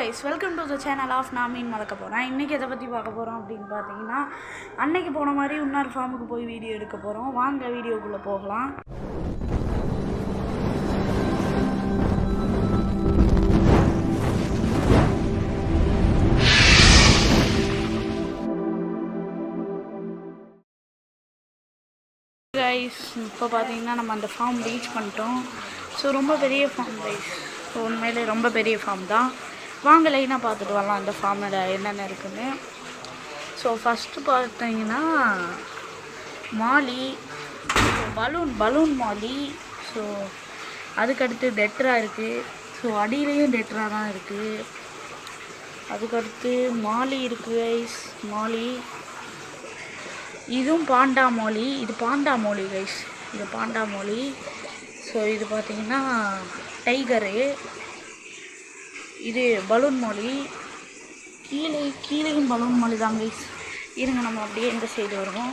guys, welcome to the channel of நான் மீன் வளர்க்க போகிறேன். இன்றைக்கி எதை பற்றி பார்க்க போகிறோம் அப்படின்னு பார்த்தீங்கன்னா, அன்னைக்கு போன மாதிரி இன்னொரு ஃபார்முக்கு போய் வீடியோ எடுக்க போகிறோம். வாங்க வீடியோக்குள்ளே போகலாம். கைஸ், இப்போ பார்த்தீங்கன்னா நம்ம அந்த ஃபார்ம் ரீச் பண்ணிட்டோம். ஸோ ரொம்ப பெரிய ஃபார்ம் கைஸ். ஸோ உண்மையிலே ரொம்ப பெரிய ஃபார்ம் தான். வாங்க லைனாக பார்த்துட்டு வரலாம் அந்த ஃபார்மில் என்னென்ன இருக்குன்னு. ஸோ ஃபஸ்ட்டு பார்த்தீங்கன்னா மாலி, பலூன் மாலி. ஸோ அதுக்கடுத்து டெட்ரா இருக்குது. ஸோ அடியிலையும் டெட்ரா தான் இருக்குது. அதுக்கடுத்து மாலி இருக்குது கைஸ். மாலி, இதுவும் பாண்டா மோலி. இது பாண்டா மோலி கைஸ். இது பாண்டா மோலி. ஸோ இது பார்த்திங்கன்னா டைகரு. இது பலூன் மோலி. கீழேயும் பலூன் மோலி தான் கைஸ். இருங்க நம்ம அப்படியே இந்த சைடு வருவோம்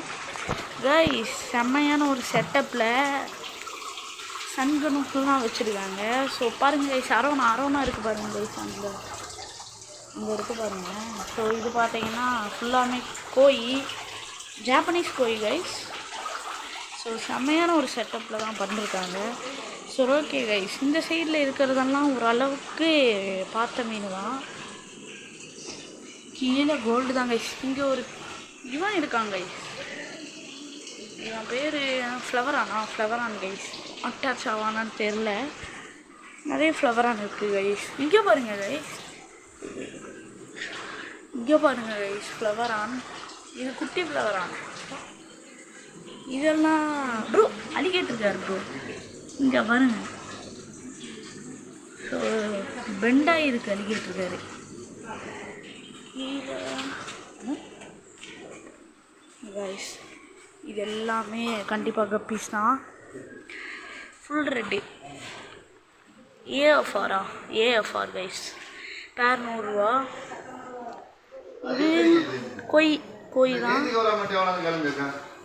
கைஸ். செம்மையான ஒரு செட்டப்பில் சன்கனுக்கெல்லாம் வச்சுருக்காங்க. ஸோ பாருங்கள் கைஸ், அரோனா இருக்குது பாருங்கள் கைஸ். அங்கே இருக்குது பாருங்கள். ஸோ இது பார்த்தீங்கன்னா ஃபுல்லாமே கோய், ஜாப்பனீஸ் கோய் கைஸ். ஸோ செம்மையான ஒரு செட்டப்பில் தான் பண்ணியிருக்காங்க. ஸோ ஓகே கைஸ், இந்த சைடில் இருக்கிறதெல்லாம் ஓரளவுக்கு பார்த்த மீன் தான். கீழே கோல்டு தான் கைஸ். இங்கே ஒரு இவன் இருக்காங்க கைஸ். இவன் பேர் ஃப்ளவரான் கைஸ். அட்டாச் ஆவானான்னு தெரில. நிறைய ஃப்ளவரான் இருக்குது கைஸ். இங்கே பாருங்கள் கைஸ், ஃப்ளவரான். இது குட்டி ஃப்ளவரான். இதெல்லாம் ப்ரோ அலிகேட்டருக்கார் ப்ரோ. இங்கே பாருங்க. ஸோ பெண்டாக இருக்குது அலிகேட்டருக்காரு. கைஸ் இது எல்லாமே கண்டிப்பாக கப்பீஸ் தான். Full red. AFR guys. பேர் 100 ரூபா. இது கோய் தான்.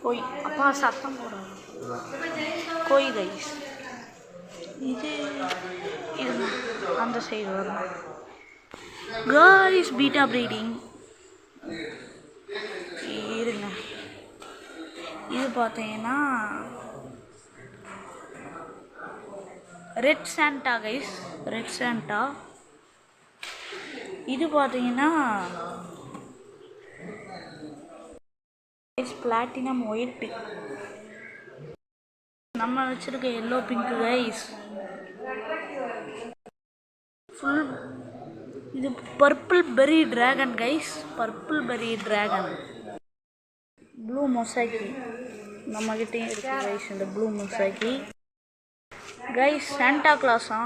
கோய் அப்பா சத்தம் போடுறாங்க. கோய் கைஸ். இது அந்த சைடு வரும் கைஸ். Beta breeding. இருங்க, இது பார்த்தீங்கன்னா red Santa guys. Red Santa. இது பார்த்தீங்கன்னா பிளாட்டினம் ஒயிட்டு. நம்ம வச்சுருக்க எல்லோ பிங்க் கைஸ். ஃபுல் இது பர்பிள் பெரி ட்ராகன் கைஸ். ப்ளூ மொசைக்கி நம்மகிட்டையும் இருக்குது கைஸ். இந்த ப்ளூ மொசைக்கி கைஸ். சாண்டா கிளாஸா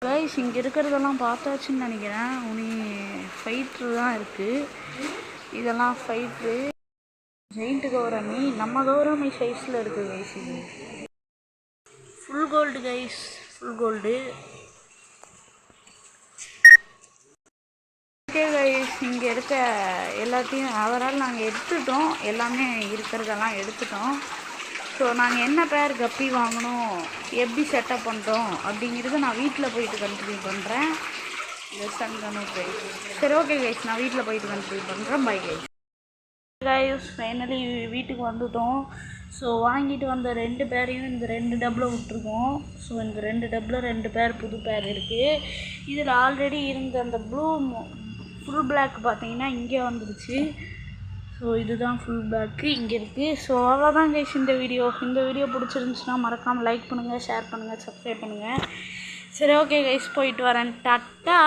கைஸ். இங்கே இருக்கிறதெல்லாம் பார்த்தாச்சுன்னு நினைக்கிறேன். உனி ஃபைட்ரு தான் இருக்குது. இதெல்லாம் ஃபைட்ரு. ஜெயிண்ட் கௌரமி, நம்ம கௌரமி சைஸில் இருக்குது கைஸ். இது full gold guys. Full gold. Okay guys, இங்கே இருக்க எல்லாத்தையும் அவரால் நாங்கள் எடுத்துட்டோம். எல்லாமே இருக்கிறதெல்லாம் எடுத்துட்டோம். ஸோ நாங்கள் என்ன பேர் கப்பி வாங்கணும், எப்படி செட்டப் பண்ணுறோம் அப்படிங்கிறத நான் வீட்டில் போயிட்டு கண்டினியூ பண்ணுறேன். சரி ஓகே கைஸ், நான் வீட்டில் போயிட்டு கண்டினியூ பண்ணுறேன். Bye guys. ஃபைனலி வீட்டுக்கு வந்துட்டோம். ஸோ வாங்கிட்டு வந்த 2 பேரையும் இந்த 2 டப்பில் விட்டுருக்கோம். ஸோ இந்த 2 டப்பில் 2 பேர் புது பேர் இருக்குது. இதில் ஆல்ரெடி இருந்த அந்த ஃபுல் பிளாக் பார்த்தீங்கன்னா இங்கே வந்துடுச்சு. ஸோ இதுதான் ஃபுல் பிளாக்கு இங்கே இருக்குது. ஸோ அவ்வளோதான் கைஸ் இந்த வீடியோ பிடிச்சிருந்துச்சுன்னா மறக்காமல் லைக் பண்ணுங்கள், ஷேர் பண்ணுங்கள், சப்ஸ்கிரைப் பண்ணுங்கள். சரி ஓகே கைஸ், போயிட்டு வரேன். டாட்டா.